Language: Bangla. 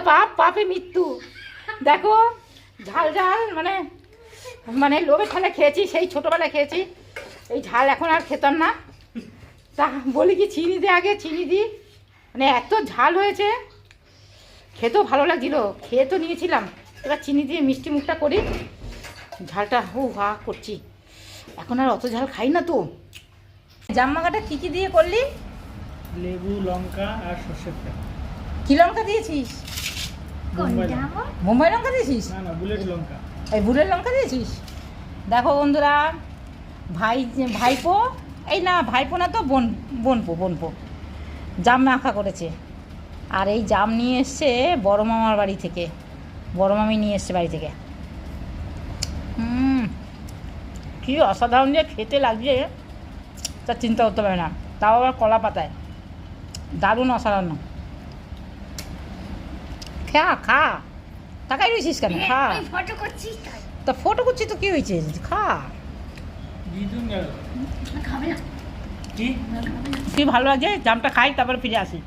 পাপ, পাপে মৃত্যু। দেখো ঝাল ঝাল মানে মানে লোভে ঠালে খেয়েছি, সেই ছোটোবেলায় খেয়েছি। এই ঝাল এখন আর খেতাম না। তা বলি কি চিনি দিয়ে, আগে চিনি দিই, মানে এত ঝাল হয়েছে, খেতেও ভালো লাগছিল, খেয়ে তো নিয়েছিলাম। এবার চিনি দিয়ে মিষ্টি মুখটা করি, ঝালটা হা করছি। এখন আর অত ঝাল খাই না তো। জামমাকাটা কী কী দিয়ে করলি? লেবু, লঙ্কা আর সর্ষের তেল। কী লঙ্কা দিয়েছিস? মুম্বাই লঙ্কা দিয়েছিস? না বুলেট লঙ্কা। এই বুলেট লঙ্কা দিয়েছিস? দেখো বন্ধুরা, ভাইপো, এই না ভাইপো না তো বোনপো জাম মাখা করেছে। আর এই জাম নিয়ে এসছে বড় মামার বাড়ি থেকে, বড় মামি নিয়ে এসছে বাড়ি থেকে। কী অসাধারণ যে খেতে লাগছে তা চিন্তা করতে পারে না, তাও আবার কলা পাতায়, দারুণ অসাধারণ। খা খা, তাকাই রয়েছিস কেন? খা। তা ফটো করছি তো কী হয়েছে, খা। কি ভালো লাগছে, জামটা খাই তারপরে ফিরে আসি।